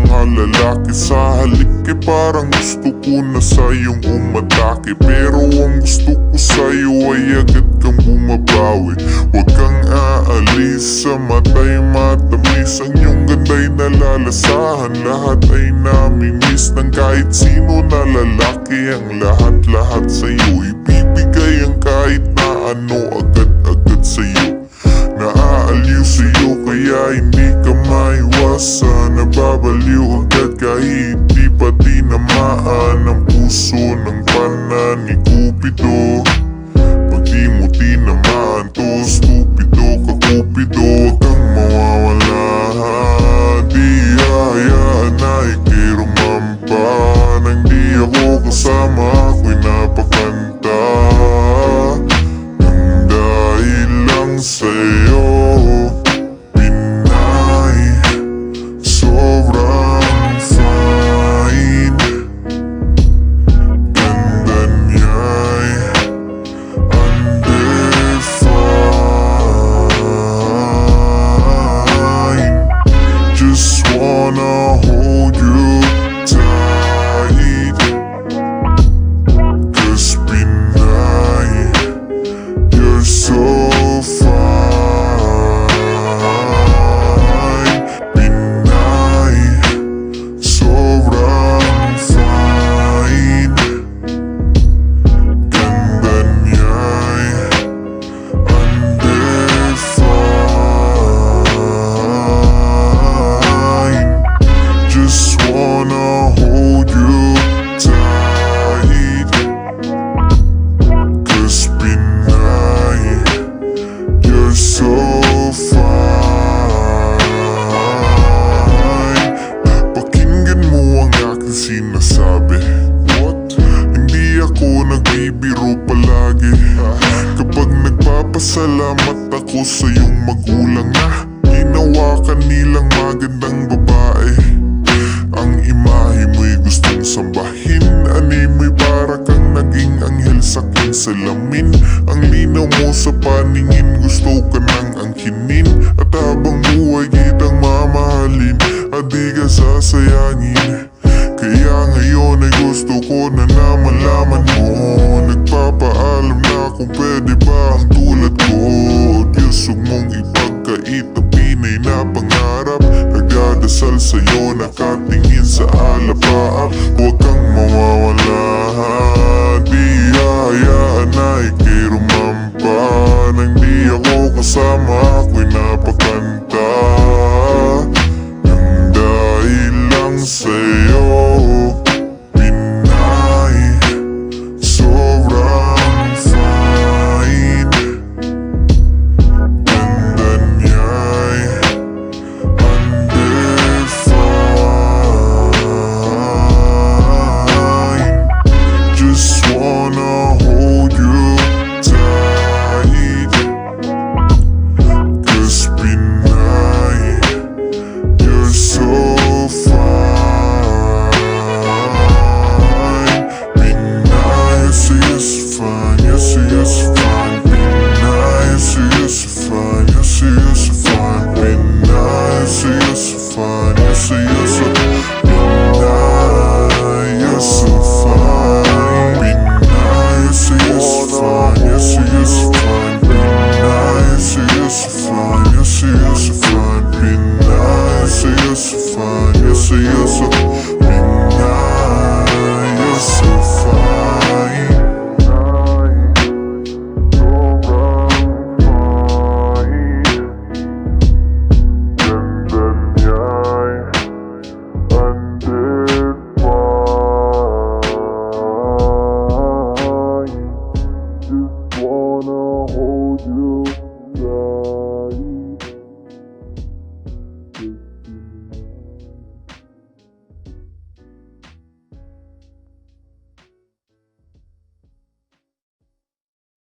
mga lalaki sa halik parang gusto ko na sa'yong umatake. Pero ang gusto ko sa'yo ay agad kang bumabawi. Huwag kang aalis, sa mata'y matamis. Ang iyong ganda'y nalalasahan, lahat ay namimiss ng kahit sino na lalaki. Ang lahat-lahat sa'yo ibibigay, ang kahit na ano agad-agad sa'yo. Naaaliw sa'yo kaya hindi ka maiwasan. Nababaliw agad kahit di pa tinamaan ang puso ng pana ni Cupido. Pag di mo tinamaan to, stupido ka Cupido. Huwag kang mawawala, di hayaan na ikay rumampa. Nang di ako kasama, ako'y napakanta nang dahil lang sa'yo. Pinay, sobrang fine. Ganda niya'y undefined. Just wanna hold you tight, 'cause Pinay, you're so fine. Pinay, sobrang fine. Ganda niya'y undefined. Just wanna hold you tight, 'cause Pinay, you're so fine. Pakinggan mo ang aking sinasabi. Hindi ako nagbibiro palagi. Kapag nagpapasalamat ako sa iyong magulang na ginawa ka nilang magandang babae. Ang imahe mo'y gustong sambahin, ani mo'y para kang naging anghel sa aking salamin. Ang linaw mo sa paningin, gusto ka nang angkinin. At habang buhay kitang mamahalin, at di ka sasayangin. Kaya ngayon ay gusto ko na malaman mo. Nagpapaalam na kung pwede ba ang tulad ko. Diyos, huwag mong ipagkait na Pinay na pangarap. Nagdadasal sa'yo, nakatingin sa alapaap. Huwag kang mawawala, di hayaan na ikay rumampa. Nang di ako kasama, ako'y napakanta nang dahil lang sa'yo. Pinay, sobrang fine. Ganda niya'y undefined. Just wanna hold you tight, 'cause Pinay, you're so fine. Pinay, yes, fine. Yes, yes, fine. Pinay, yes, fine. Yes, yes, fine. Pinay, yes, fine. Yes, yes, Pinay, you're so fine. Pinay, yes, fine. Yes, yes, fine. Pinay, yes, fine. Yes, yes, fine. Pinay, yes, fine. Yes, yes, Pinay, you're so fine. Just wanna hold you tight.